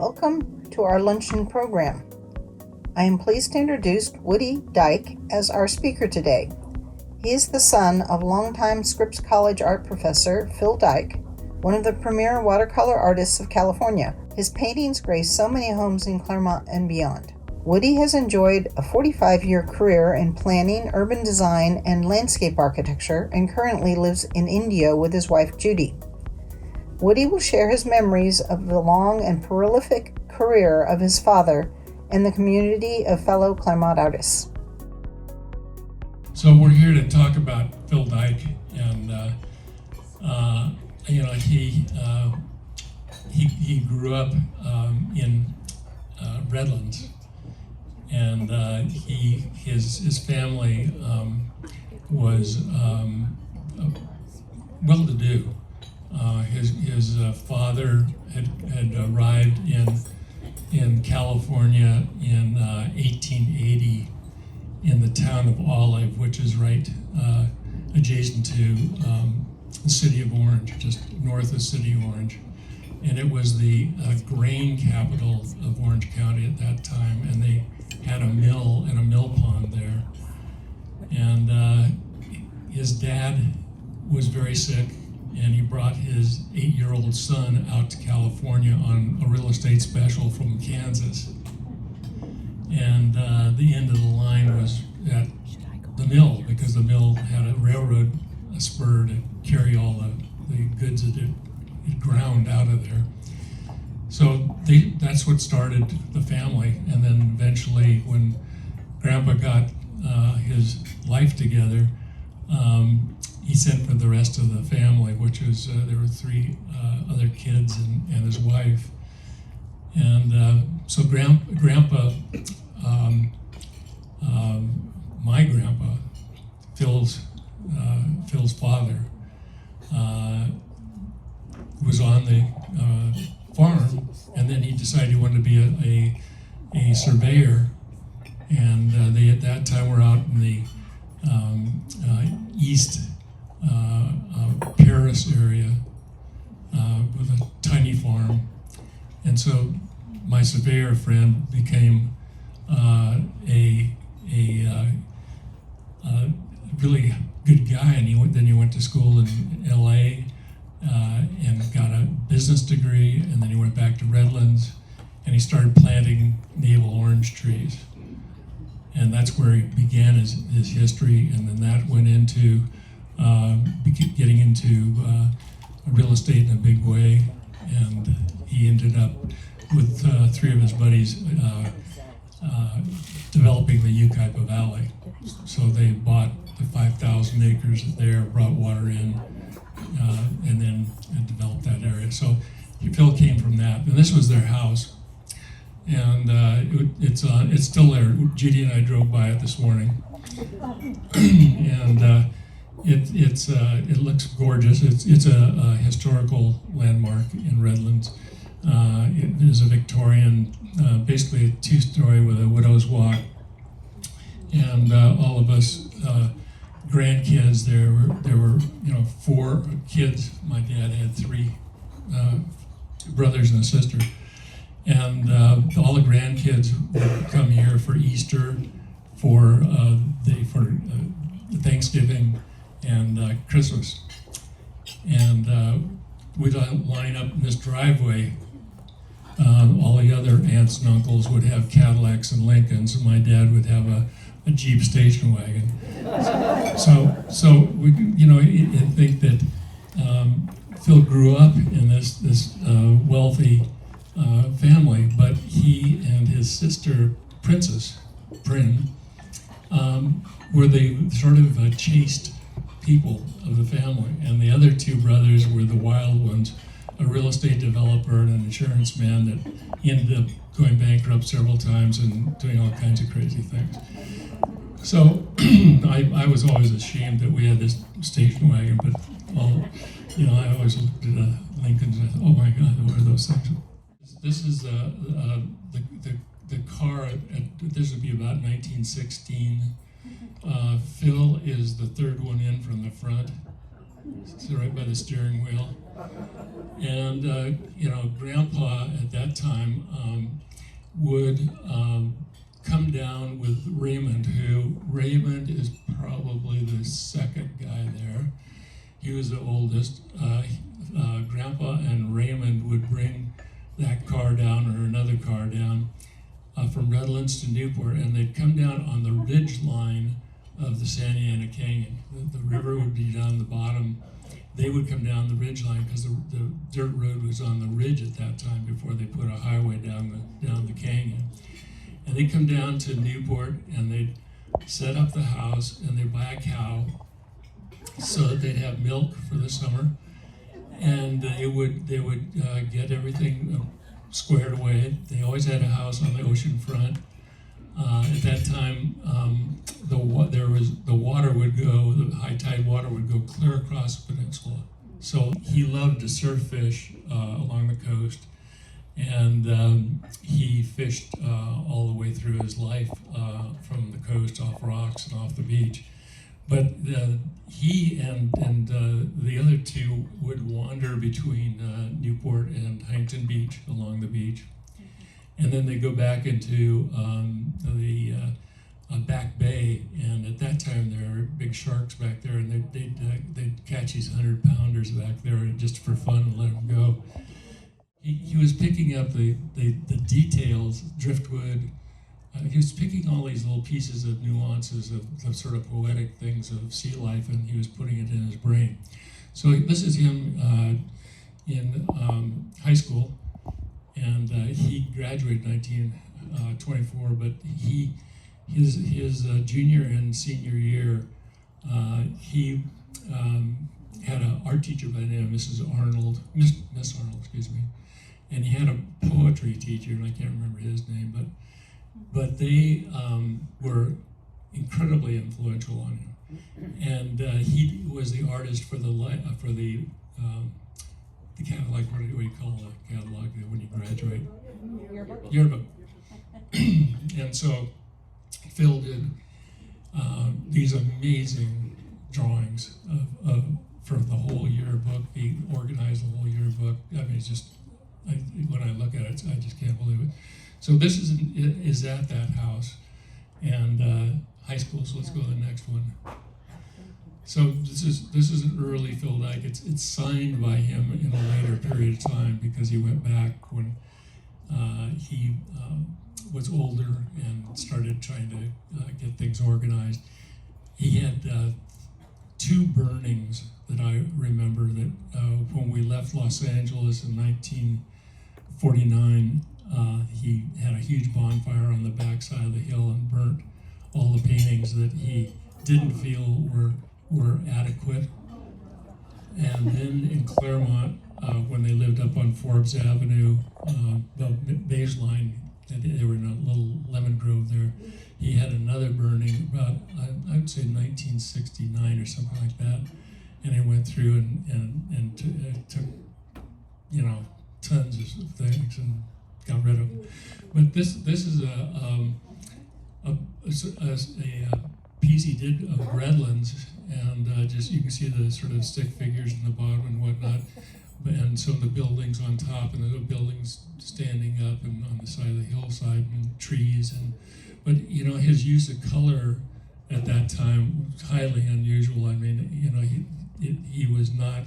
Welcome to our luncheon program. I am pleased to introduce Woody Dike as our speaker today. He is the son of longtime Scripps College art professor Phil Dike, one of the premier watercolor artists of California. His paintings grace so many homes in Claremont and beyond. Woody has enjoyed a 45-year career in planning, urban design, and landscape architecture, and currently lives in India with his wife Judy. Woody will share his memories of the long and prolific career of his father and the community of fellow Claremont artists. So we're here to talk about Phil Dike, and he grew up in Redlands, and his family was well-to-do. His father had arrived in California in 1880 in the town of Olive, which is right adjacent to the city of Orange, just north of the city of Orange. And it was the grain capital of Orange County at that time, and they had a mill and a mill pond there. And his dad was very sick, and he brought his 8-year-old son out to California on a real estate special from Kansas. And the end of the line was at the mill, because the mill had a railroad spur to carry all the goods that it ground out of there. So that's what started the family. And then eventually, when Grandpa got his life together, he sent for the rest of the family, which was, there were 3 other kids and his wife. And so Grandpa, my grandpa, Phil's father, was on the farm, and then he decided he wanted to be a surveyor. And they at that time were out in the east Paris area with a tiny farm. And so my surveyor friend became a really good guy, and then he went to school in LA and got a business degree, and then he went back to Redlands, and he started planting navel orange trees. And that's where he began his history, and then that went into getting into real estate in a big way, and he ended up with 3 of his buddies developing the Ukaipa Valley. So they bought the 5,000 acres there, brought water in, and then developed that area. So Phil came from that, and this was their house. And it's still there. Judy and I drove by it this morning, and it looks gorgeous. It's a historical landmark in Redlands. It is a Victorian, basically a 2-story with a widow's walk, and all of us grandkids. There were 4 kids. My dad had 3 brothers and a sister. And all the grandkids would come here for Easter, for Thanksgiving, and Christmas. And we'd line up in this driveway. All the other aunts and uncles would have Cadillacs and Lincolns, and my dad would have a Jeep station wagon. So we, I think that Phil grew up in this wealthy family, but he and his sister, Princess Bryn, were the sort of chaste people of the family, and the other 2 brothers were the wild ones, a real estate developer and an insurance man that ended up going bankrupt several times and doing all kinds of crazy things. So I was always ashamed that we had this station wagon, but I always looked at Lincolns and I thought, oh my God, what are those things? This is the car. This would be about 1916. Phil is the 3rd one in from the front, so right by the steering wheel. And, Grandpa at that time would come down with Raymond, Raymond is probably the second guy there. He was the oldest. Grandpa and Raymond would bring that car down or another car down from Redlands to Newport, and they'd come down on the ridge line of the Santa Ana Canyon. The river would be down the bottom. They would come down the ridge line because the dirt road was on the ridge at that time before they put a highway down the canyon. And they'd come down to Newport and they'd set up the house and they'd buy a cow so that they'd have milk for the summer. And they would get everything squared away. They always had a house on the ocean front. At that time, the high tide water would go clear across the peninsula. So he loved to surf fish along the coast, and he fished all the way through his life from the coast, off rocks and off the beach. But he and the other two would wander between Newport and Huntington Beach, along the beach. And then they go back into the back bay, and at that time there were big sharks back there, and they'd catch these 100-pounders back there just for fun and let them go. He was picking up the details, driftwood. He was picking all these little pieces of nuances of sort of poetic things of sea life, and he was putting it in his brain. So this is him in high school. And he graduated in 1924, but his junior and senior year, he had an art teacher by the name of Miss Arnold, excuse me, and he had a poetry teacher, and I can't remember his name, but they were incredibly influential on him, and he was the artist for the catalog. What do you call a catalog when you graduate? Yearbook. And so Phil did these amazing drawings for the whole yearbook. He organized the whole yearbook. I mean, it's just, when I look at it, I just can't believe it. So this is at that house, and high school. So let's go to the next one. So this is an early Phil Dike. It's signed by him in a later period of time because he went back when he was older and started trying to get things organized. He had two burnings that I remember that when we left Los Angeles in 1949, he had a huge bonfire on the backside of the hill and burnt all the paintings that he didn't feel were adequate. And then in Claremont, when they lived up on Forbes Avenue, the beige line, they were in a little lemon grove there. He had another burning about, I would say 1969 or something like that. And he went through and took, tons of things and got rid of them. But this is a piece he did of Redlands, and just you can see the sort of stick figures in the bottom and whatnot, and some of the buildings on top, and the buildings standing up and on the side of the hillside, and trees, but his use of color at that time was highly unusual. I mean, he was not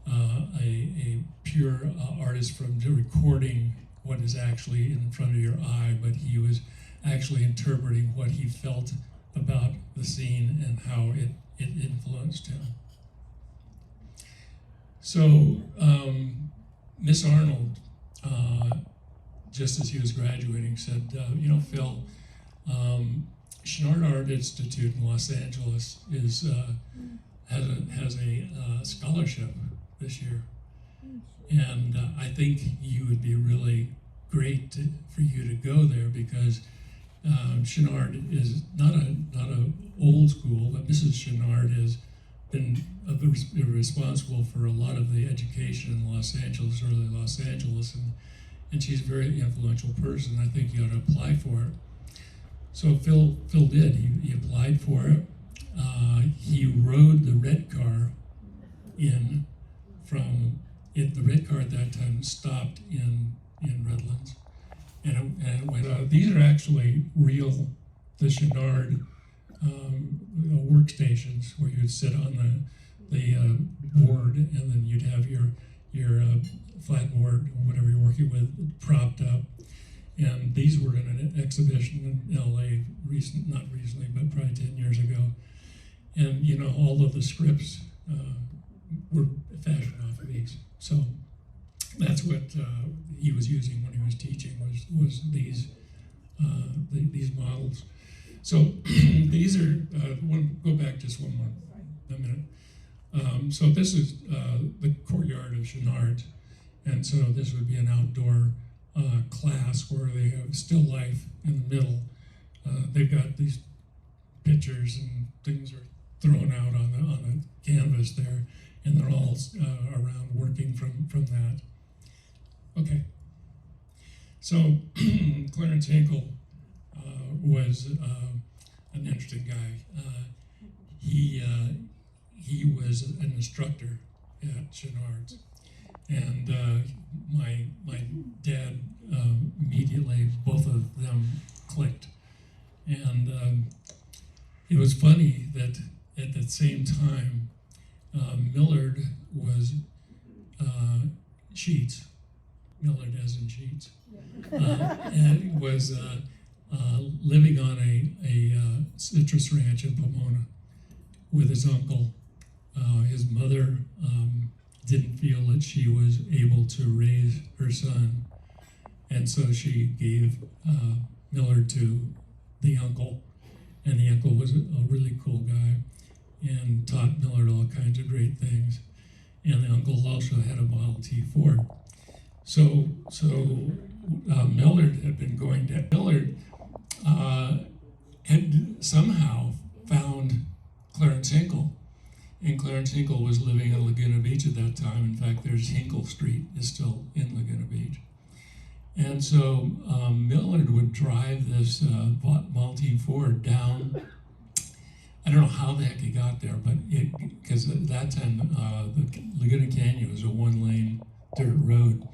a pure artist from recording what is actually in front of your eye, but he was actually interpreting what he felt about the scene and how it influenced him. So Miss Arnold, just as he was graduating, said, Phil, Chouinard Art Institute in Los Angeles has a scholarship this year, and I think you would be really great for you to go there because Chouinard is not a old school, but Mrs. Chouinard has been responsible for a lot of the education in Los Angeles, early Los Angeles, and she's a very influential person. I think you ought to apply for it. So Phil did. He applied for it. He rode the red car in from it. The red car at that time stopped in Redlands, and it went out. These are actually real, the Chouinard workstations where you'd sit on the board, and then you'd have your flat board or whatever you're working with propped up. And these were in an exhibition in LA not recently, but probably 10 years ago. And you know, all of the Scripps were fashioned off of these. So that's what he was using when he was teaching was these models. So these are, go back just one more a minute. So this is the courtyard of Chouinard. And so this would be an outdoor class where they have still life in the middle. They've got these pictures and things are thrown out on the canvas there, and they're all around working from that. Okay. So Clarence Hinkle was an interesting guy. He was an instructor at Chouinard's, and my dad immediately, both of them clicked, and it was funny that at the same time Millard was Sheets, Millard as in Sheets, and was living on a citrus ranch in Pomona with his uncle. His mother didn't feel that she was able to raise her son, and so she gave Millard to the uncle, and the uncle was a really cool guy and taught Millard all kinds of great things. And the uncle also had a Model T Ford. So Millard had been going to, Millard had somehow found Clarence Hinkle. And Clarence Hinkle was living in Laguna Beach at that time. In fact, there's Hinkle Street is still in Laguna Beach. And so Millard would drive this Model T Ford down. I don't know how the heck he got there, but because at that time the Laguna Canyon was a one-lane dirt road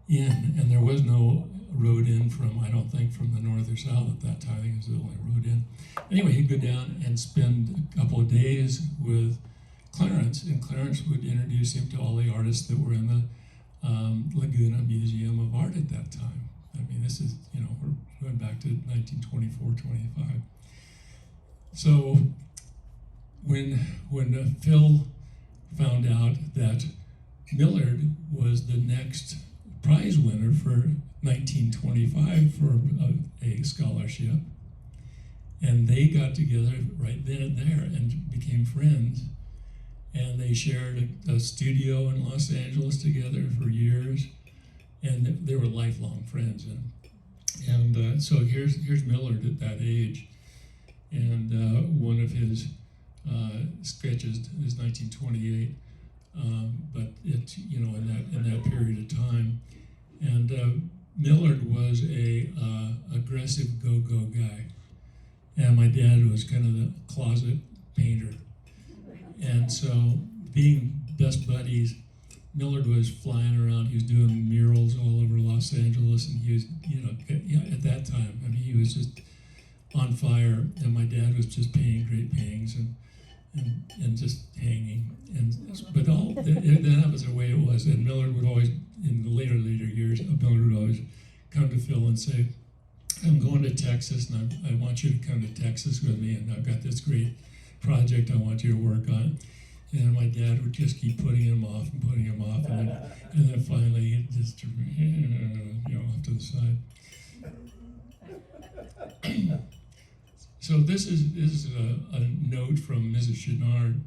in, and there was no road in from, I don't think, from the north or south at that time. I think it was the only road in. Anyway, he'd go down and spend a couple of days with Clarence, and Clarence would introduce him to all the artists that were in the Laguna Museum of Art at that time. I mean, this is, you know, we're going back to 1924, 25. So when Phil found out that Millard was the next prize winner for 1925 for a scholarship, and they got together right then and there and became friends, and they shared a studio in Los Angeles together for years, and they were lifelong friends. And so here's Millard at that age. And one of his sketches is 1928, but it's, you know, in that period of time. And Millard was a aggressive go-go guy, and my dad was kind of the closet painter. And so, being best buddies, Millard was flying around. He was doing murals all over Los Angeles, and he was, you know, at that time, I mean, he was just on fire, and my dad was just painting great paintings and just hanging. But that was the way it was. And Millard would always, in the later years, Millard would always come to Phil and say, "I'm going to Texas, and I want you to come to Texas with me, and I've got this great project I want you to work on." And my dad would just keep putting him off, and then finally it just, you know, off to the side. So this is a note from Mrs. Chouinard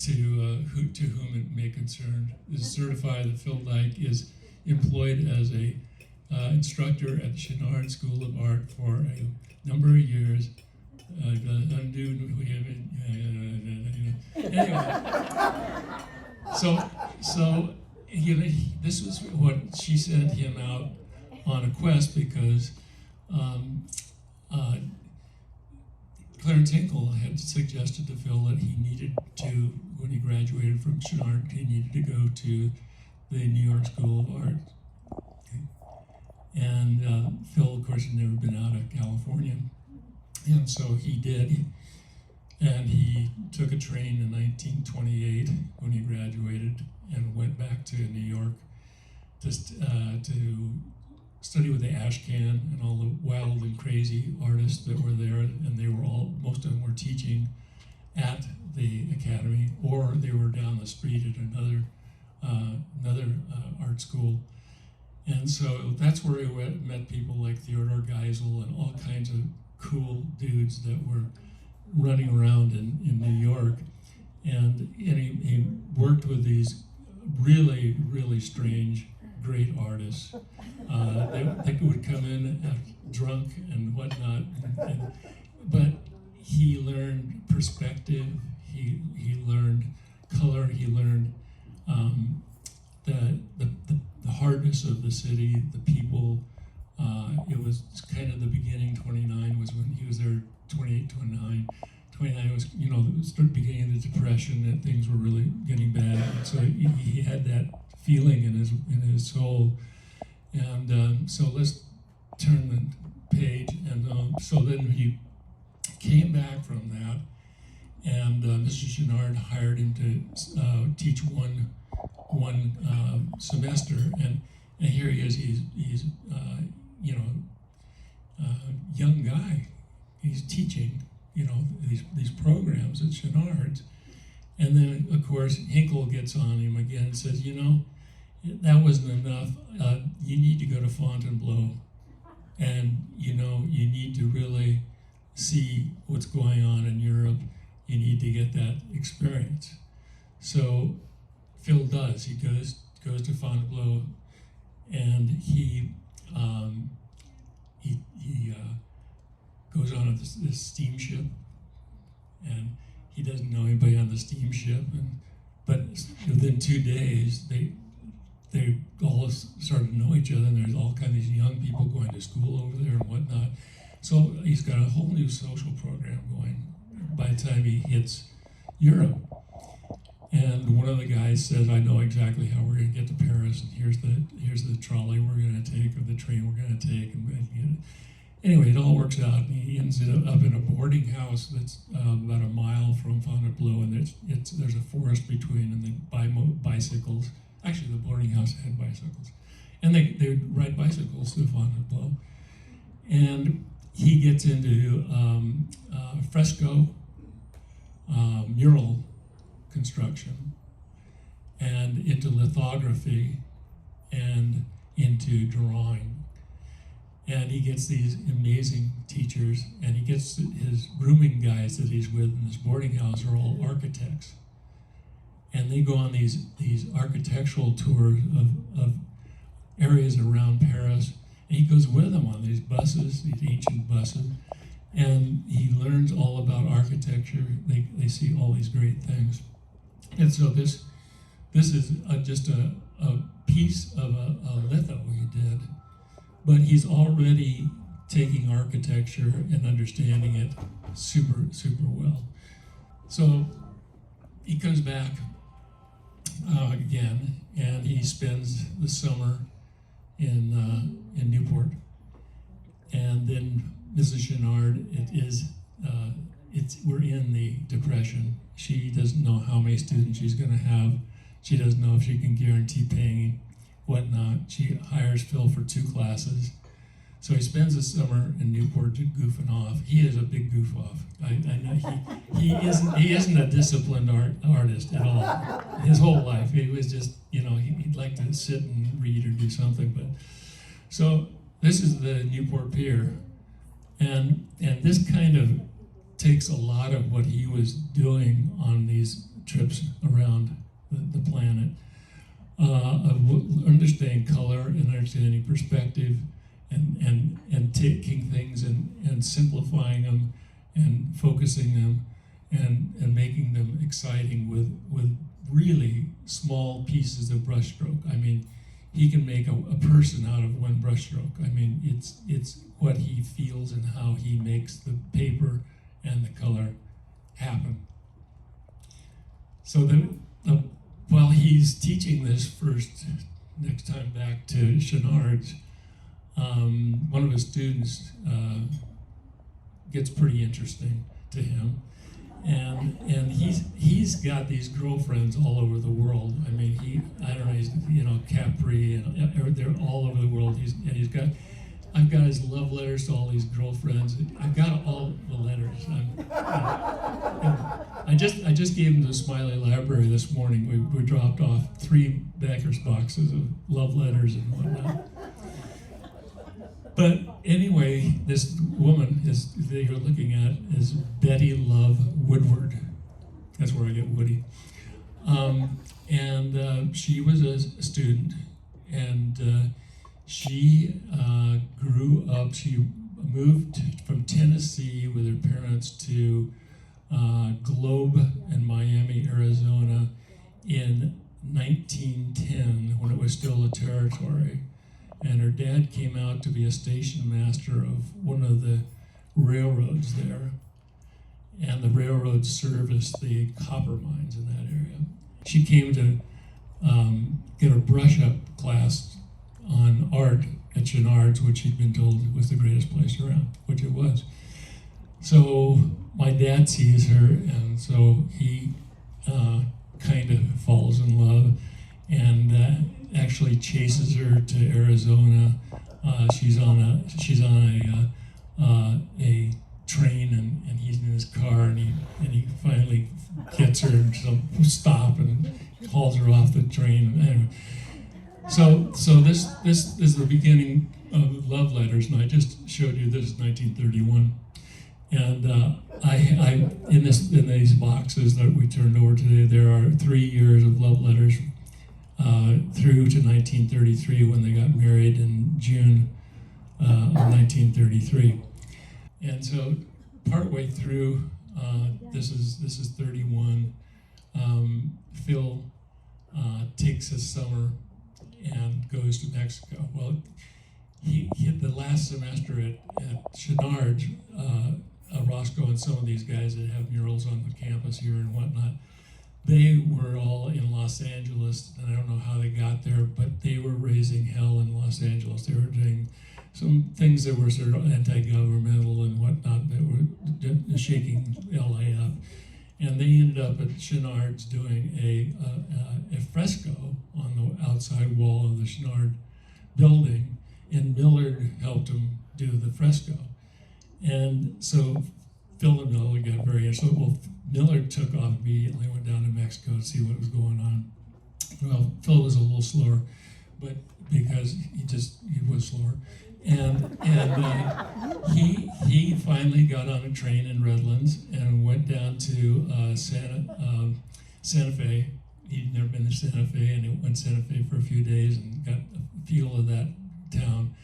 to whom it may concern. This is certified that Phil Dike is employed as a instructor at the Chouinard School of Art for a number of years. Anyway, so you know, this was what she sent him out on a quest, because Clarence Hinkle had suggested to Phil that he needed to, when he graduated from Chouinard, he needed to go to the New York School of Art. And Phil, of course, had never been out of California. And so he did. And he took a train in 1928 when he graduated and went back to New York to study with the Ashcan and all the wild and crazy artists that were there. And they were all, most of them were teaching at the academy, or they were down the street at another art school. And so that's where he met people like Theodore Geisel and all kinds of cool dudes that were running around in New York. And he worked with these really, really strange, great artists. They would come in drunk and whatnot. But he learned perspective, he learned color, he learned the hardness of the city, the people. It was kind of the beginning. 29 was when he was there. 28, 29. 29 was, the beginning of the Depression, that things were really getting bad. And so he had that feeling in his soul. And so let's turn the page. And so then he came back from that, and Mr. Chouinard hired him to teach one semester. And here he is. He's young guy. He's teaching, these programs at Chouinard's. And then, of course, Hinkle gets on him again and says, that wasn't enough. You need to go to Fontainebleau. And, you need to really see what's going on in Europe. You need to get that experience. So Phil does. He goes to Fontainebleau, and he goes on this steamship, and he doesn't know anybody on the steamship. But within 2 days, they all started to know each other, and there's all kinds of these young people going to school over there and whatnot. So he's got a whole new social program going by the time he hits Europe. And one of the guys says, I know exactly how we're going to get to Paris, and here's the trolley we're going to take, or the train we're going to take. Anyway, it all works out, and he ends up in a boarding house that's about a mile from Fontainebleau, and there's a forest between, and they buy bicycles. Actually, the boarding house had bicycles. And they would ride bicycles to Fontainebleau. And he gets into fresco mural construction, and into lithography, and into drawing. And he gets these amazing teachers, and he gets his rooming guys that he's with in this boarding house are all architects. And they go on these architectural tours of areas around Paris, and he goes with them on these buses, these ancient buses, and he learns all about architecture. They see all these great things. And so this is just a piece of a litho he did, but he's already taking architecture and understanding it super, super well. So he comes back again, and he spends the summer in Newport. And then Mrs. Chouinard, we're in the Depression. She doesn't know how many students she's going to have. She doesn't know if she can guarantee paying, whatnot. She hires Phil for 2 classes. So he spends the summer in Newport goofing off. He is a big goof off. I know he isn't a disciplined artist at all. His whole life, he was just, he'd like to sit and read or do something. But so this is the Newport Pier, and this kind of takes a lot of what he was doing on these trips around the planet, of understanding color and understanding perspective, and taking things and simplifying them and focusing them and making them exciting with really small pieces of brushstroke. I mean, he can make a person out of one brushstroke. I mean, it's what he feels and how he makes the paper and the watercolor happen. So while he's teaching this next time back to Chouinard's, one of his students gets pretty interesting to him, and he's got these girlfriends all over the world. I mean, I don't know, he's, Capri, and they're all over the world. I've got his love letters to all these girlfriends. I've got all the letters. I just gave him the Smiley Library this morning. We dropped off 3 backers boxes of love letters and whatnot. But anyway, this woman that you're looking at is Betty Love Woodward. That's where I get Woody. And she was a student, and she grew up. She moved from Tennessee with her parents to Globe in Miami, Arizona in 1910, when it was still a territory. And her dad came out to be a station master of one of the railroads there. And the railroad serviced the copper mines in that area. She came to get a brush-up class on art at Chouinard's, which she'd been told was the greatest place around, which it was. So my dad sees her, and so he kind of falls in love, and actually chases her to Arizona. She's on a train, and he's in his car, and he finally gets her to stop and hauls her off the train. And anyway, so this is the beginning of love letters, and I just showed you this is 1931, and I in these boxes that we turned over today, there are 3 years of love letters through to 1933, when they got married in June of 1933. And so partway through, this is 31. Phil takes his summer and goes to Mexico. Well, he hit the last semester at Chouinard's. Roscoe and some of these guys that have murals on the campus here and whatnot, they were all in Los Angeles, and I don't know how they got there, but they were raising hell in Los Angeles. They were doing some things that were sort of anti-governmental and whatnot, that were shaking LA up. And they ended up at Chouinard's doing a fresco on the outside wall of the Chouinard building, and Millard helped him do the fresco. And so Phil and Millard got very interested. Well, Millard took off immediately, went down to Mexico to see what was going on. Well, Phil was a little slower, but because he was slower. And he finally got on a train in Redlands and went down to Santa Fe. He'd never been to Santa Fe, and he went to Santa Fe for a few days and got a feel of that town.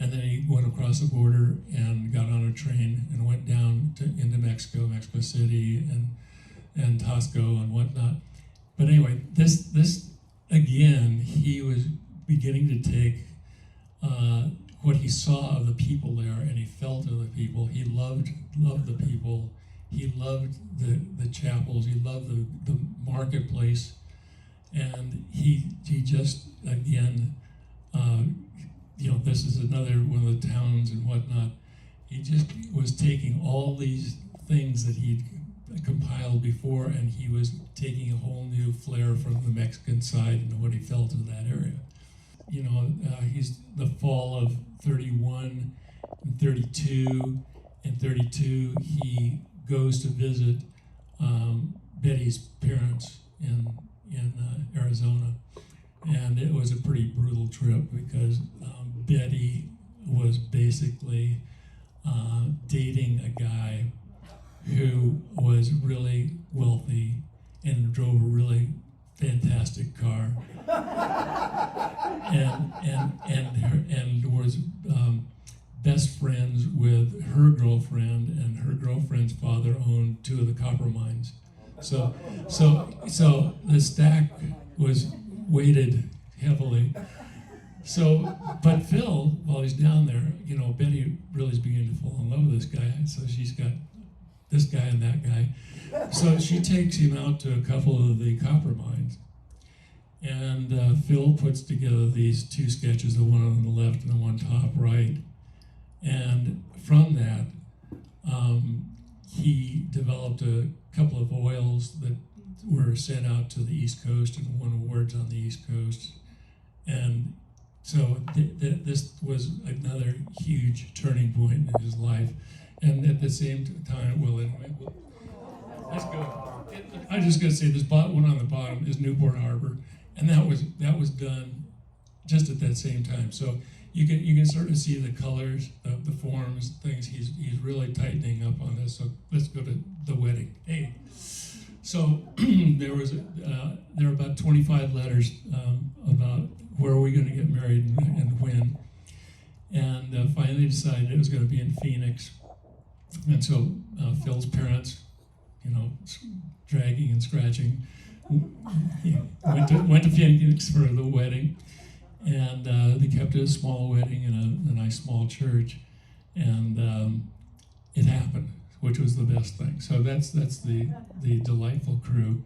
And then he went across the border and got on a train and went down into Mexico City, and Tasco and whatnot. But anyway, this again, he was beginning to take what he saw of the people there, and he felt of the people. He loved the people. He loved the chapels. He loved the marketplace, and he just again. This is another one of the towns and whatnot. He just was taking all these things that he'd compiled before, and he was taking a whole new flair from the Mexican side and what he felt of that area. He's the fall of 31 and 32. In 32, he goes to visit Betty's parents in Arizona. And it was a pretty brutal trip because Betty was basically dating a guy who was really wealthy and drove a really fantastic car, and was best friends with her girlfriend, and her girlfriend's father owned 2 of the copper mines. So the stack was weighted heavily. So, but Phil, while he's down there, Betty really is beginning to fall in love with this guy. So she's got this guy and that guy. So she takes him out to a couple of the copper mines. And Phil puts together these two sketches, the one on the left and the one top right. And from that, he developed a couple of oils that were sent out to the East Coast and won awards on the East Coast. And so this was another huge turning point in his life. And at the same time, well, anyway, let's go. I just got to say, this one on the bottom is Newport Harbor, and that was done just at that same time. So you can sort of see the colors, the forms, things. He's really tightening up on this. So let's go to the wedding. Hey, so there were about 25 letters about where are we going to get married and when, and finally decided it was going to be in Phoenix. And so Phil's parents, dragging and scratching, went to Phoenix for the wedding, and they kept it a small wedding in a nice small church, and it happened, which was the best thing. So that's the delightful crew.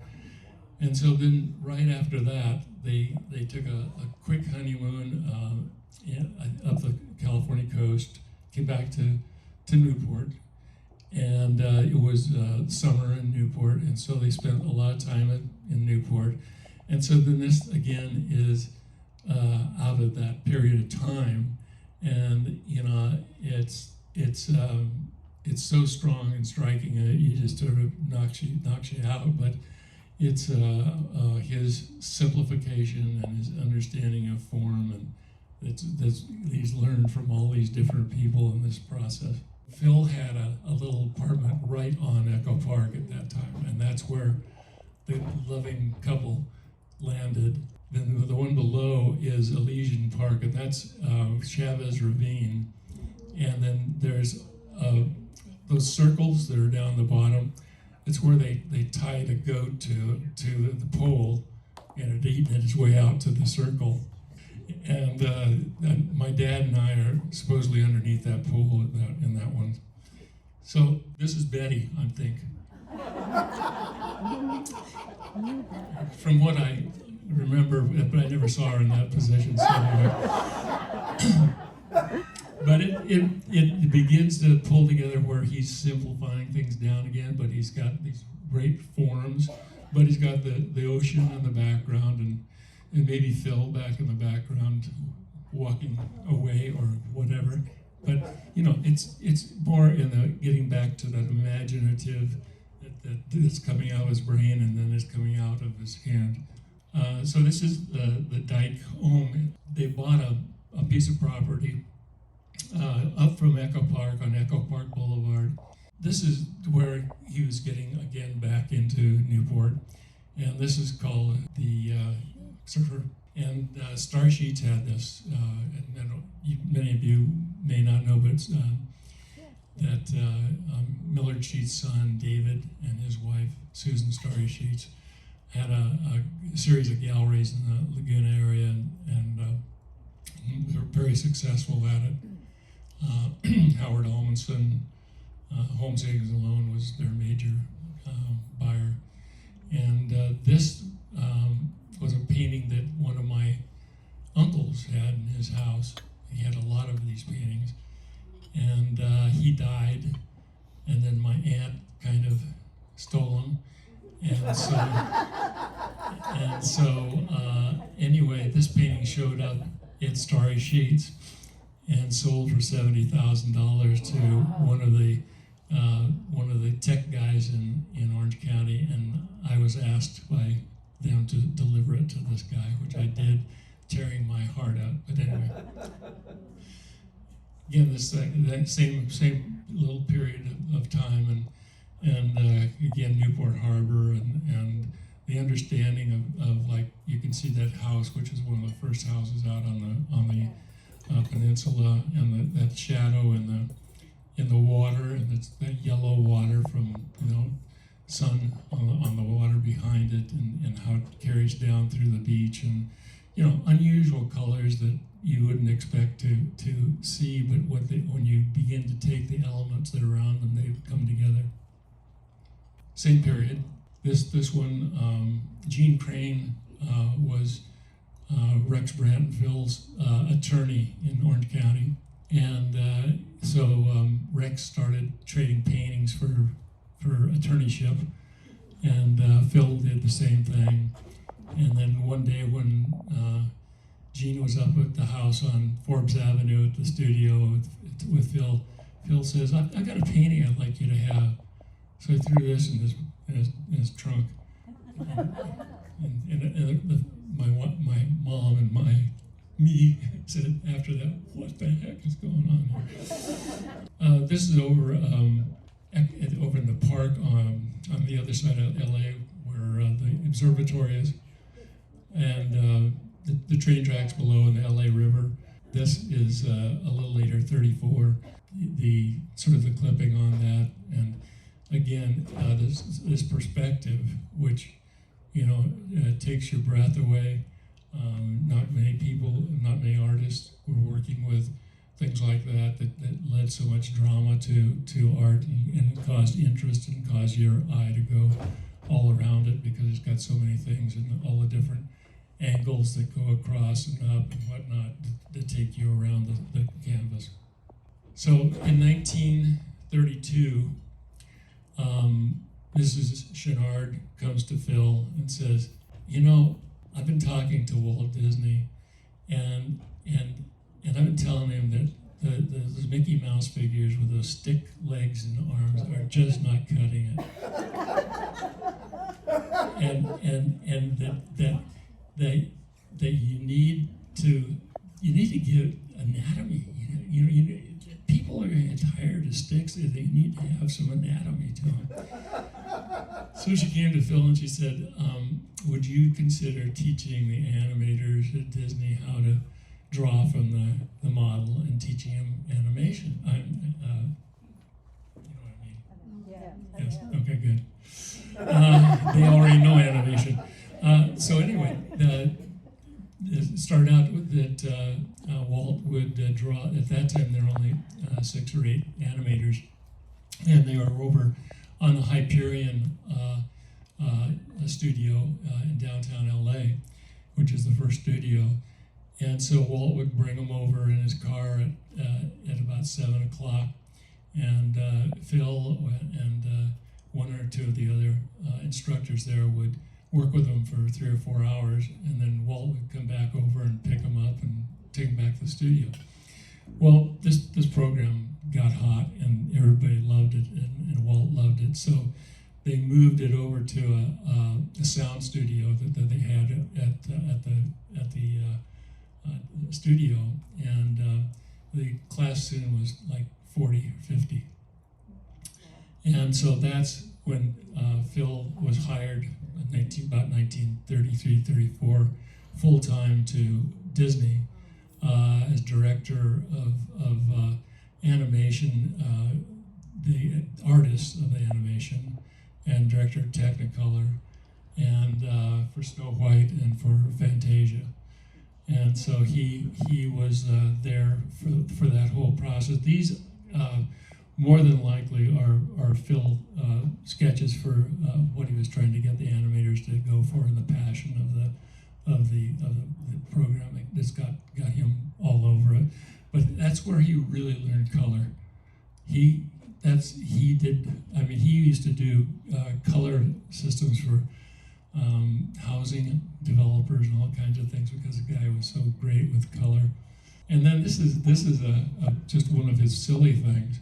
And so then right after that, they took a quick honeymoon up the California coast, came back to Newport. And it was summer in Newport, and so they spent a lot of time in Newport. And so then this, again, is out of that period of time. And, it's so strong and striking that you just sort of knocks you out. But it's his simplification and his understanding of form, and that's he's learned from all these different people in this process. Phil had a little apartment right on Echo Park at that time, and that's where the loving couple landed. Then the one below is Elysian Park, and that's Chavez Ravine. And then there's those circles that are down the bottom. It's where they tie the goat to the pole, and it eating its way out to the circle. And my dad and I are supposedly underneath that pool in that one. So this is Betty, I think. From what I remember, but I never saw her in that position. So but it begins to pull together where he's simplifying things down again, but he's got these great forms, but he's got the ocean in the background, and maybe Phil back in the background walking away or whatever. But, it's more in the getting back to that imaginative that's coming out of his brain and then is coming out of his hand. So this is the Dike home. They bought a piece of property up from Echo Park on Echo Park Boulevard. This is where he was getting, again, back into Newport. And this is called the Surfer. And Star Sheets had this, and many of you may not know, but that Millard Sheets' son, David, and his wife, Susan Starry Sheets, had a series of galleries in the Laguna area, and they were very successful at it. Howard Almanson, Home Savings and Loan was their major buyer. And this was a painting that one of my uncles had in his house. He had a lot of these paintings. And he died, and then my aunt kind of stole them. Anyway, this painting showed up at Starry Sheets and sold for $70,000 to one of the tech guys in Orange County, and I was asked by them to deliver it to this guy, which I did, tearing my heart out. But anyway, again, that same little period of time, and again, Newport Harbor, and the understanding of like, you can see that house, which is one of the first houses out on the peninsula, and that shadow in the water, and it's that yellow water from sun on the water behind it, and how it carries down through the beach, and unusual colors that you wouldn't expect to see, but when you begin to take the elements that are around them, they come together. same period. This one, Gene Crane was Rex Brandt and Phil's attorney in Orange County. And so Rex started trading paintings for attorneyship, and Phil did the same thing. And then one day when Gene was up at the house on Forbes Avenue at the studio with Phil, Phil says, I've got a painting I'd like you to have. So I threw this in his trunk. And my mom and me said after that, what the heck is going on here? This is over in the park on the other side of LA where the observatory is, and the train tracks below in the LA River. This is a little later, 34. The sort of the clipping on that, and again, this perspective, which takes your breath away. Not many people, not many artists were working with things like that led so much drama to art and caused interest and caused your eye to go all around it because it's got so many things and all the different angles that go across and up and whatnot that take you around the canvas. So in 1932, Mrs. Chouinard comes to Phil and says, I've been talking to Walt Disney, and I've been telling him that those Mickey Mouse figures with those stick legs and arms are just not cutting it, and that you need to give anatomy. People are getting tired of sticks. They need to have some anatomy to them. So she came to Phil and she said, would you consider teaching the animators at Disney how to draw from the model and teaching them animation? You know what I mean? Yeah. Yes, okay, good. They already know animation. So anyway, it started out with that Walt would draw. At that time, there were only 6 or 8 animators, and they were over on the Hyperion studio in downtown LA, which is the first studio. And so Walt would bring them over in his car at about 7 o'clock, and Phil and 1 or 2 of the other instructors there would work with them for 3 or 4 hours, and then Walt would come back over and pick them up and take them back to the studio. Well, this program got hot, and everybody loved it, and Walt loved it. So they moved it over to a sound studio that they had at the studio, and the class soon was like 40 or 50. And so that's when Phil was hired about 1933, 34, full-time to Disney as director of animation, the artist of the animation, and director of Technicolor, and for Snow White and for Fantasia. And so he was there for that whole process. These more than likely are Phil sketches for what he was trying to get the animators to go for, and the passion of the program that's got him all over it. But that's where he really learned color. He used to do color systems for housing developers and all kinds of things because the guy was so great with color. And then this is just one of his silly things.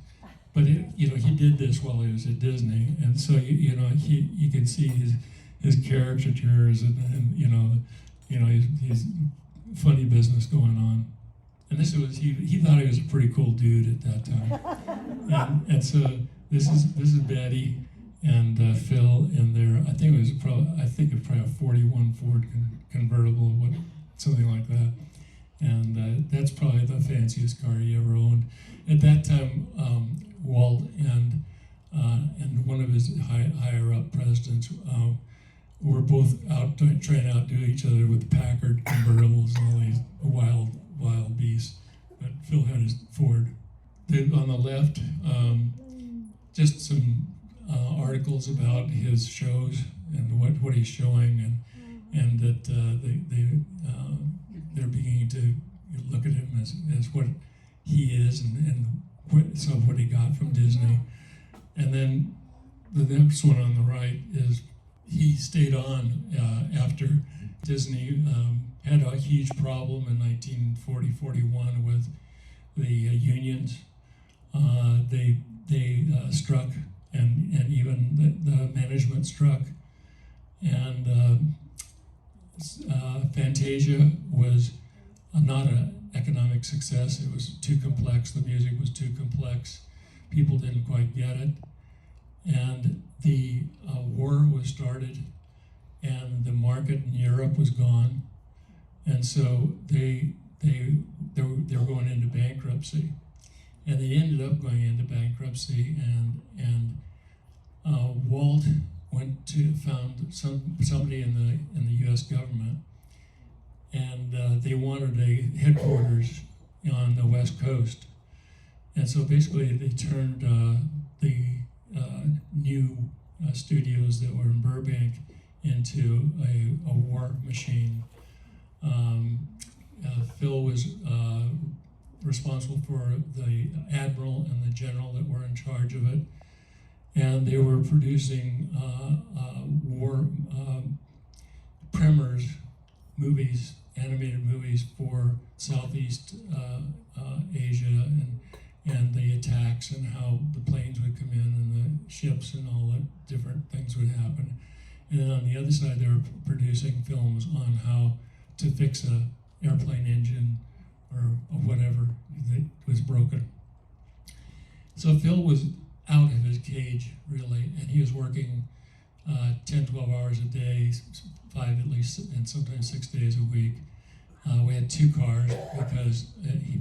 But he did this while he was at Disney, and so you can see his caricatures and he's funny business going on. And this was he thought he was a pretty cool dude at that time. and so this is Betty and Phil in there. I think it was probably a 41 Ford convertible, something like that. And that's probably the fanciest car he ever owned. At that time, Walt and one of his higher up presidents were both out trying to outdo each other with Packard convertibles and all these wild beasts. But Phil had his Ford. On the left, just some articles about his shows and what he's showing, and that they're beginning to look at him as what he is, and what he got from Disney. And then the next one on the right is he stayed on after Disney had a huge problem in 1940-41 with the unions. They struck, and even the management struck. And Fantasia was not an economic success. It was too complex. The music was too complex. People didn't quite get it. And the war was started, and the market in Europe was gone. And so they were going into bankruptcy. And they ended up going into bankruptcy, and Walt found somebody in the U.S. government, and they wanted a headquarters on the West Coast. And so basically they turned the new studios that were in Burbank into a war machine. Phil was responsible for the admiral and the general that were in charge of it, and they were producing war primers, movies, animated movies for Southeast Asia, and the attacks and how the planes would come in and the ships and all the different things would happen. And then on the other side, they were producing films on how to fix a airplane engine or whatever that was broken. So Phil was out of his cage, really, and he was working 10, 12 hours a day, 5 at least, and sometimes 6 days a week. We had 2 cars because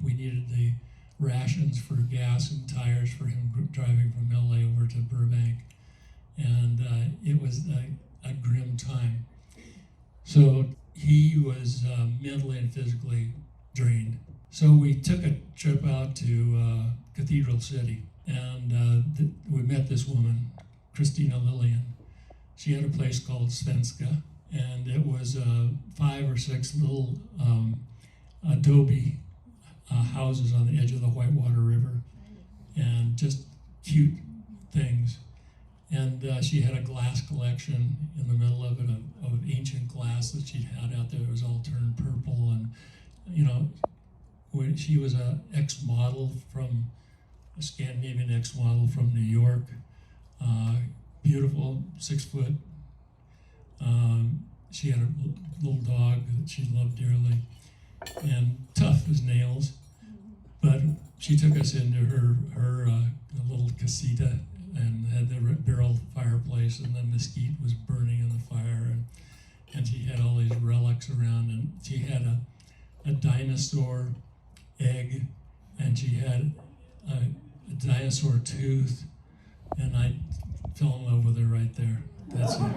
we needed the rations for gas and tires for him driving from LA over to Burbank. And it was a grim time. So he was mentally and physically drained. So we took a trip out to Cathedral City, and we met this woman, Christina Lillian. She had a place called Svenska, and it was 5 or 6 little adobe houses on the edge of the Whitewater River, and just cute things. And she had a glass collection in the middle of it of ancient glass that she'd had out there. It was all turned purple, and she was a Scandinavian ex-model from New York. Beautiful, 6 foot. She had a little dog that she loved dearly, and tough as nails. But she took us into her little casita and had the barrel fireplace, and the mesquite was burning in the fire, and she had all these relics around, and she had a dinosaur egg, and she had a dinosaur tooth, and I fell in love with her right there. That's it.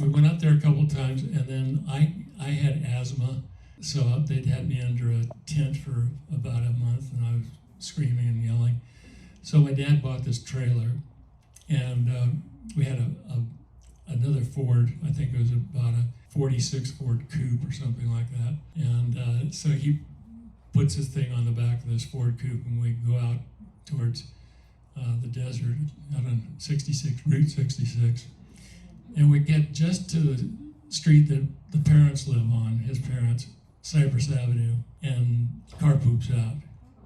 We went up there a couple times, and then I had asthma, so they'd had me under a tent for about a month, and I was screaming and yelling. So my dad bought this trailer, and we had another Ford. I think it was about a 46 Ford Coupe or something like that. And so he puts his thing on the back of this Ford Coupe, and we go out towards the desert out on Route 66. And we get just to the street that the parents live on, his parents, Cypress Avenue, and car poops out.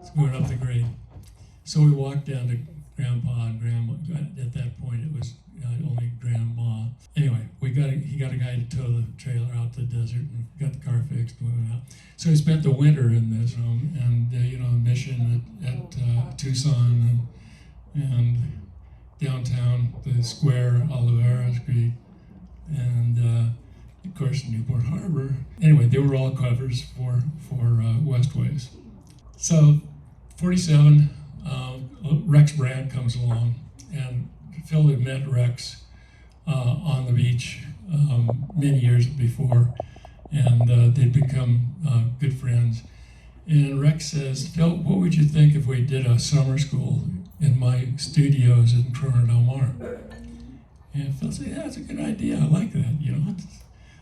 It's going up the grade. So we walked down to Grandpa and Grandma. At that point, it was only Grandma. Anyway, he got a guy to tow the trailer out to the desert and got the car fixed and we went out. So we spent the winter in this home, and Mission at Tucson and downtown, the square, Oliveira Street, and of course Newport Harbor. Anyway, they were all covers for Westways. So 47. Rex Brandt comes along, and Phil had met Rex on the beach many years before, and they'd become good friends. And Rex says, "Phil, what would you think if we did a summer school in my studios in Corona Del Mar. And Phil said, yeah, that's a good idea. I like that,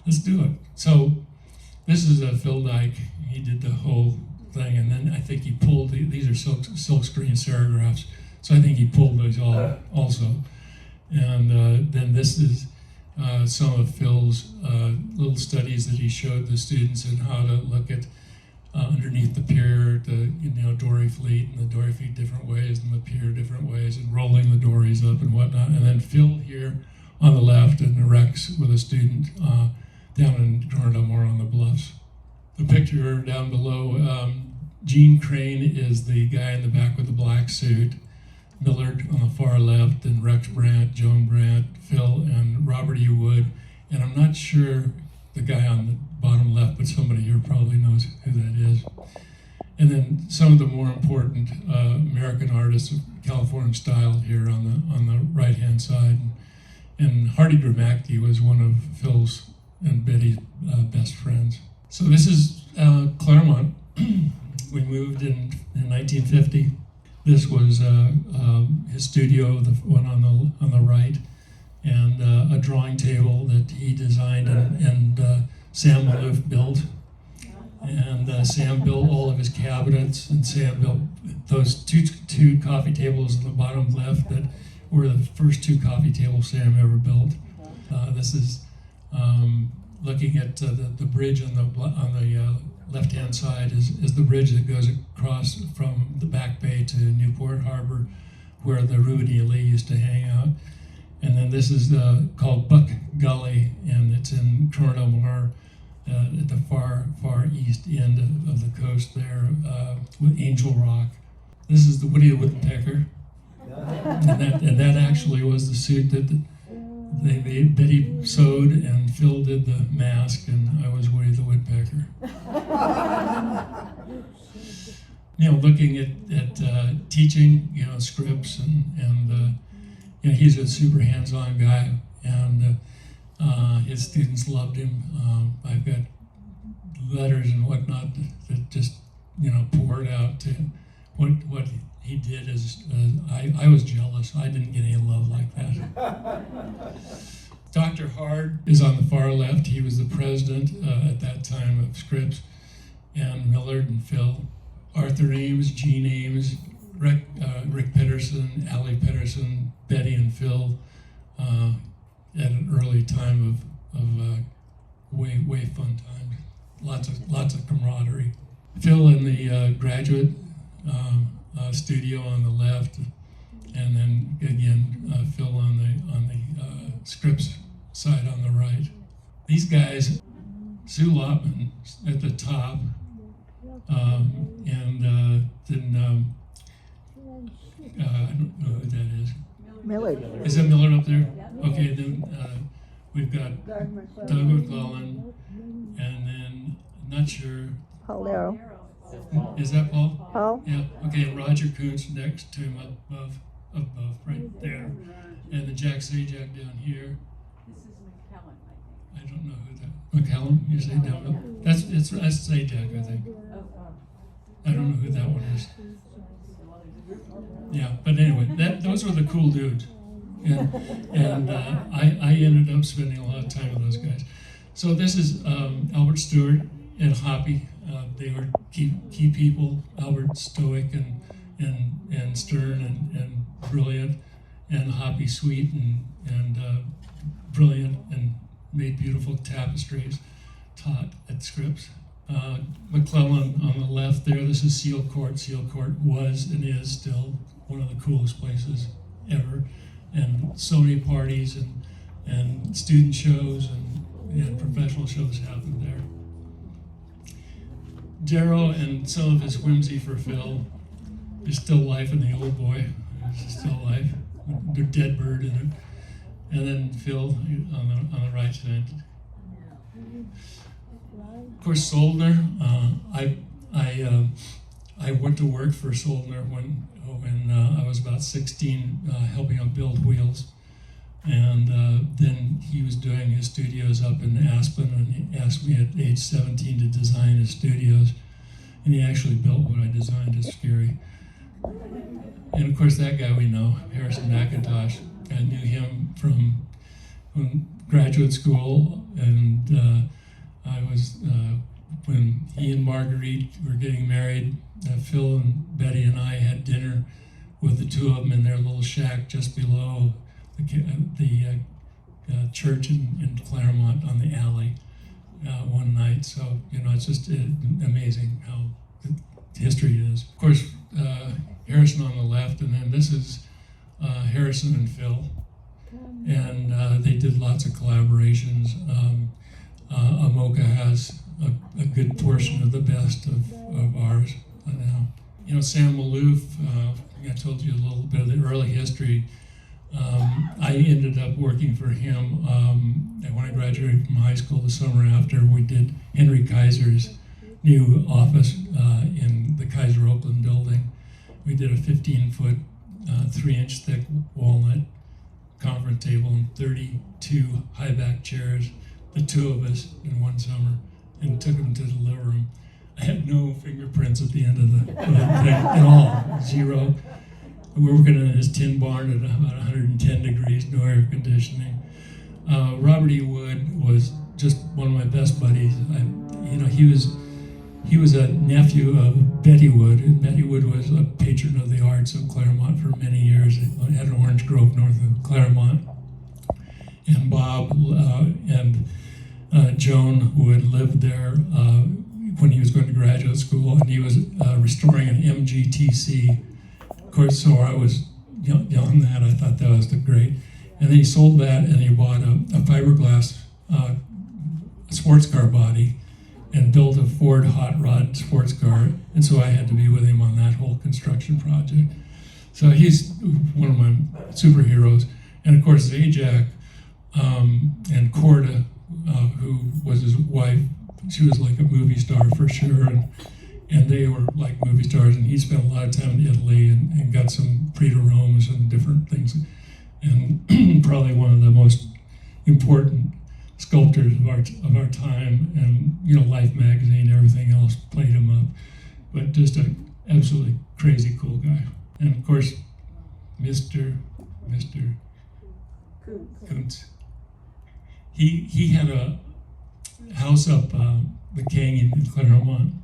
let's do it. So this is Phil Dike. He did the whole thing, and then I think he pulled, these are silk screen serigraphs, so I think he pulled those all also. And then this is some of Phil's little studies that he showed the students in how to look at underneath the pier, the dory fleet, and the dory fleet different ways, and the pier different ways, and rolling the dories up and whatnot. And then Phil here on the left in the Rex with a student down in Corona Del Mar on the bluffs. The picture down below, Gene Crane is the guy in the back with the black suit. Millard on the far left, and Rex Brandt, Joan Brandt, Phil, and Robert E. Wood. And I'm not sure the guy on the bottom left, but somebody here probably knows who that is. And then some of the more important American artists of Californian style here on the right-hand side. And Hardy Gramacki was one of Phil's and Betty's best friends. So this is Claremont. We moved in 1950. This was his studio, the one on the right, and a drawing table that he designed and Sam Maloof built. And Sam built all of his cabinets, and Sam built those two coffee tables on the bottom left that were the first two coffee tables Sam ever built. This is looking at the bridge on the left-hand side is the bridge that goes across from the Back Bay to Newport Harbor, where the Rudy used to hang out. And then this is called Buck Gully, and it's in Corona Del Mar at the far east end of the coast there with Angel Rock. This is the Woody the Woodpecker, and that actually was the suit that Betty sewed, and Phil did the mask, and I was Woody the Woodpecker. Looking at teaching, Scripps, and he's a super hands-on guy, and his students loved him. I've got letters and whatnot that just poured out to what he did. I was jealous. I didn't get any love like that. Dr. Hard is on the far left. He was the president at that time of Scripps, and Millard and Phil. Arthur Ames, Gene Ames, Rick Pedersen, Allie Pedersen, Betty and Phil at an early time of way fun times. Lots of camaraderie. Phil in the graduate studio on the left, and then again Phil on the Scripps side on the right. These guys, Sue Lotman at the top, and then I don't know who that is. Millard. Is that Millard up there? Okay, then we've got Doug McClellan, and then I'm not sure. Paul Darrow. Is that Paul? Paul? Yeah. Okay, Roger Kuntz next to him above, right there, and then Jack Sajak down here. This is McKellen, I I don't know who that. McCallum? You say down? That's Sajak, I think. think. I don't know who that one is. Yeah, but anyway, those were the cool dudes, and I ended up spending a lot of time with those guys. So this is Albert Stewart and Hoppy. They were key people. Albert stoic and stern and brilliant, and Hoppy sweet and brilliant, and made beautiful tapestries. Taught at Scripps. McClellan on the left there, this is Seal Court. Seal Court was and is still one of the coolest places ever. And so many parties and student shows and professional shows happened there. Darrow and some of his whimsy for Phil. There's still life in the old boy. There's still life. There's dead bird in it. And then Phil on the right side. Of course, Soldner. I went to work for Soldner when I was about 16, helping him build wheels, and then he was doing his studios up in Aspen, and he asked me at age 17 to design his studios, and he actually built what I designed. It's scary. And of course, that guy we know, Harrison McIntosh. I knew him from graduate school, and I was, when he and Marguerite were getting married, Phil and Betty and I had dinner with the two of them in their little shack just below the church in Claremont on the alley one night. So, it's just amazing how the history is. Of course, Harrison on the left, and then this is Harrison and Phil. And they did lots of collaborations. Amoka has a good portion of the best of ours now. Sam Maloof, I told you a little bit of the early history. I ended up working for him when I graduated from high school the summer after. We did Henry Kaiser's new office in the Kaiser Oakland building. We did a 15-foot, 3-inch thick walnut conference table and 32 high-back chairs, the two of us in one summer, and took them to the living room. I had no fingerprints at the end of the thing at all, zero. We were working in his tin barn at about 110 degrees, no air conditioning. Robert E. Wood was just one of my best buddies. He was a nephew of Betty Wood, and Betty Wood was a patron of the arts of Claremont for many years. It had an orange grove north of Claremont. And Bob and Joan Wood lived there when he was going to graduate school, and he was restoring an MGTC. Of course, so I was on that. I thought that was great. And then he sold that, and he bought a fiberglass sports car body and built a Ford hot rod sports car. And so I had to be with him on that whole construction project. So he's one of my superheroes. And of course, Zajac and Corda, who was his wife, she was like a movie star for sure. And they were like movie stars, and he spent a lot of time in Italy and got some Prix de Romes and different things. And probably one of the most important sculptors of our time, and Life magazine, everything else played him up. But just an absolutely crazy cool guy. And of course, Mr. Kuntz. He had a house up the Canyon in Claremont,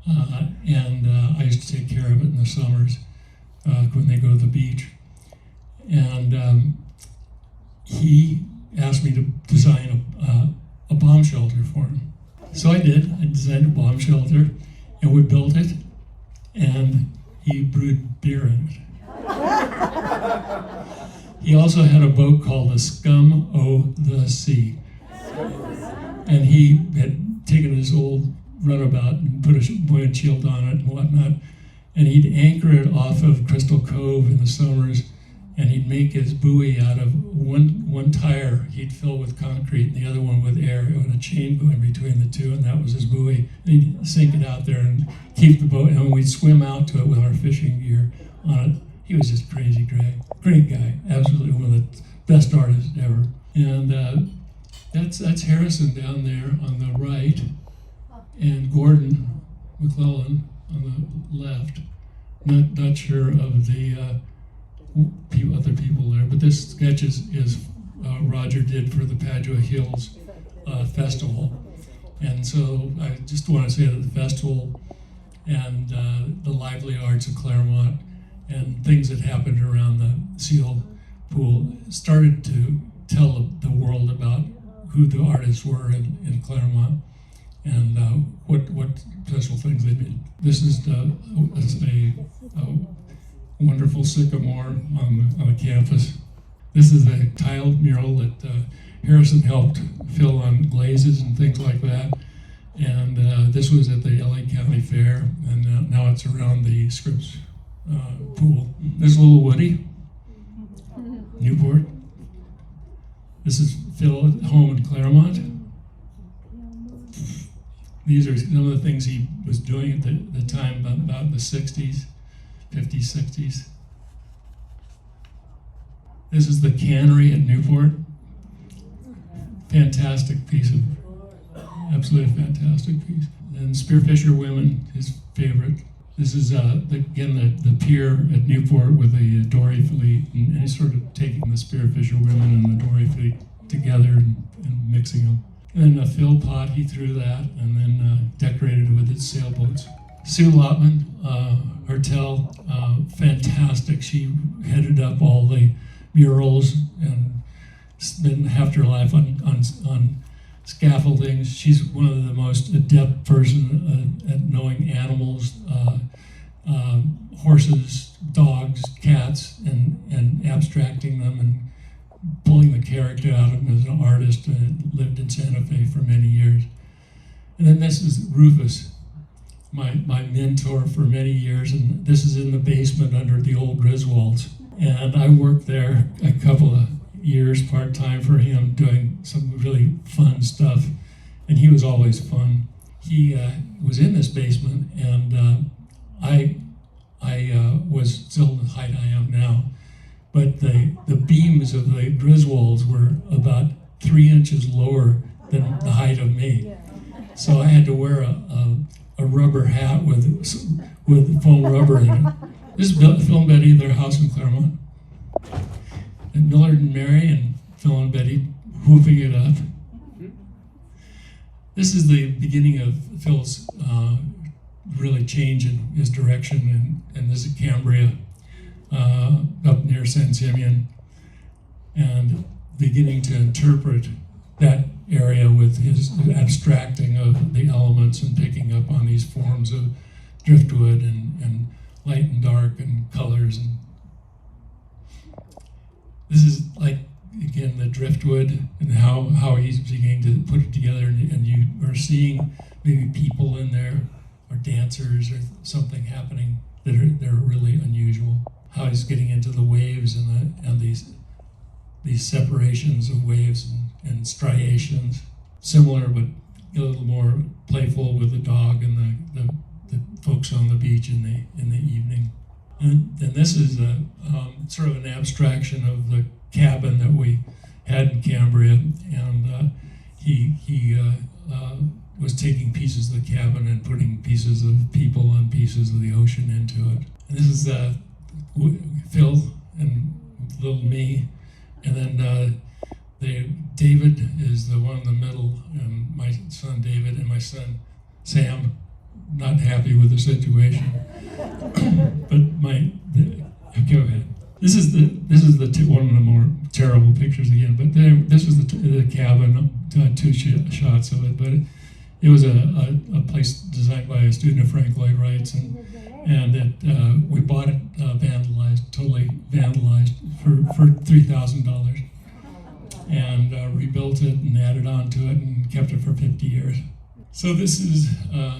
and I used to take care of it in the summers when they go to the beach. And he asked me to design a bomb shelter for him. So I did. I designed a bomb shelter, and we built it, and he brewed beer in it. He also had a boat called the Scum o' the Sea. And he had taken his old runabout and put a windshield on it and whatnot, and he'd anchor it off of Crystal Cove in the summers, and he'd make his buoy out of one tire he'd fill with concrete and the other one with air, and a chain going between the two, and that was his buoy. And he'd sink it out there and keep the boat, and we'd swim out to it with our fishing gear on it. He was just crazy great guy, absolutely one of the best artists ever. And that's Harrison down there on the right, and Gordon McClellan on the left. Not sure of the other people there, but this sketch is Roger did for the Padua Hills Festival. And so I just want to say that the festival and the lively arts of Claremont and things that happened around the seal pool started to tell the world about who the artists were in Claremont and what special things they did. This is a wonderful sycamore on the campus. This is a tiled mural that Harrison helped fill on glazes and things like that. And this was at the LA County Fair, and now it's around the Scripps pool. There's little Woody, Newport. This is Phil at home in Claremont. These are some of the things he was doing at the time, about in the 60s, 50s, 60s. This is the cannery at Newport. Fantastic piece absolutely fantastic piece. And Spearfisher Women, his favorite. This is again the pier at Newport with the dory fleet, and he's sort of taking the spearfisher women and the dory fleet together and mixing them. And then a fill pot, he threw that, and then decorated it with its sailboats. Sue Lotman, Hertel, fantastic. She headed up all the murals and spent half her life on scaffoldings. She's one of the most adept person at knowing animals, horses, dogs, cats, and abstracting them and pulling the character out of him as an artist, and lived in Santa Fe for many years. And then this is Rufus, my mentor for many years, and this is in the basement under the old Griswolds. And I worked there a couple of years part-time for him, doing some really fun stuff, and he was always fun. He was in this basement, and I was still the height I am now, but the beams of the Griswolds were about 3 inches lower than the height of me. So I had to wear a rubber hat with foam rubber in it. This is Phil and Betty, their house in Claremont. And Millard and Mary and Phil and Betty hoofing it up. This is the beginning of Phil's really change in his direction, and this is Cambria, up near San Simeon, and beginning to interpret that area with his abstracting of the elements and picking up on these forms of driftwood and light and dark and colors. And this is like, again, the driftwood and how he's beginning to put it together, and you are seeing maybe people in there or dancers or something happening they're really unusual. How he's getting into the waves and these separations of waves and striations, similar but a little more playful with the dog and the folks on the beach in the evening. And this is a sort of an abstraction of the cabin that we had in Cambria, and he was taking pieces of the cabin and putting pieces of people and pieces of the ocean into it. And this is Phil and little me, and then David is the one in the middle, and my son David and my son Sam, not happy with the situation. But go ahead. This is one of the more terrible pictures again. But this was the cabin, two shots of it. But it was a place designed by a student of Frank Lloyd Wright's, and we bought it totally vandalized for $3,000, and rebuilt it and added on to it and kept it for 50 years. So this is a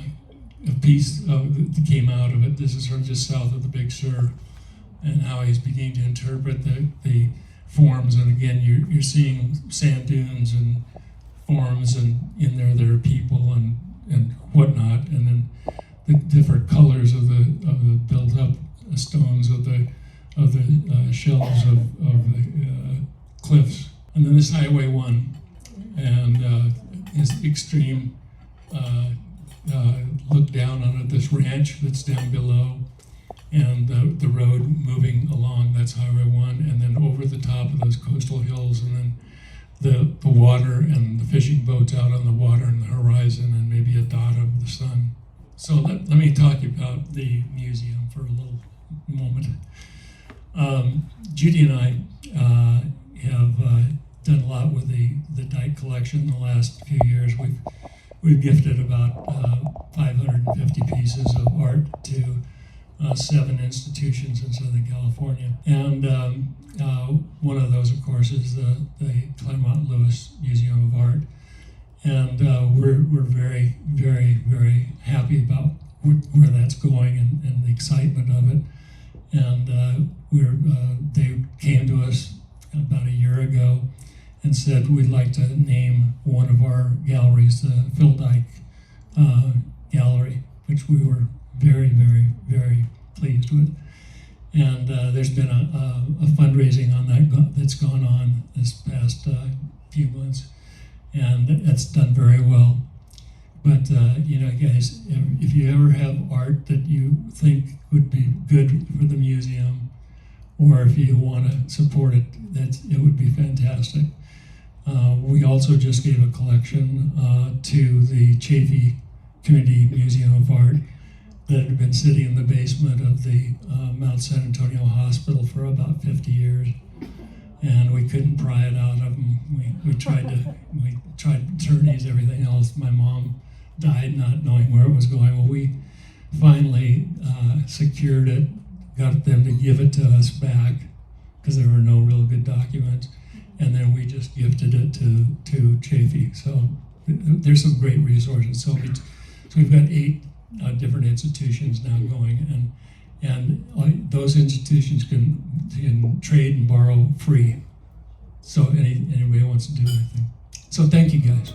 piece that came out of it. This is sort of just south of the Big Sur, and how he's beginning to interpret the forms. And again, you're seeing sand dunes and forms, and in there are people and whatnot, and then the different colors of the built-up stones of the shelves of the cliffs. And then this Highway 1, and his extreme look down on this ranch that's down below, and the road moving along, that's Highway 1, and then over the top of those coastal hills, and then the water and the fishing boats out on the water and the horizon, and maybe a dot of the sun. So let me talk about the museum for a little moment. Judy and I have done a lot with the Dike collection in the last few years. We've gifted about 550 pieces of art to 7 institutions in Southern California. And one of those, of course, is the Claremont Lewis Museum of Art. And we're very, very, very happy about where that's going and the excitement of it. And they came to us about a year ago and said we'd like to name one of our galleries the Phil Dike Gallery, which we were very, very, very pleased with. And there's been a fundraising on that's gone on this past few months, and it's done very well. But guys, if you ever have art that you think would be good for the museum, or if you want to support it, it would be fantastic. We also just gave a collection to the Chaffee Community Museum of Art that had been sitting in the basement of the Mount San Antonio Hospital for about 50 years, and we couldn't pry it out of them. We tried attorneys, everything else. My mom died not knowing where it was going. Well, we finally secured it, got them to give it to us back because there were no real good documents, and then we just gifted it to Chaffee. So there's some great resources. So we've got 8 different institutions now going, and those institutions can trade and borrow free. So anybody wants to do anything. So thank you guys.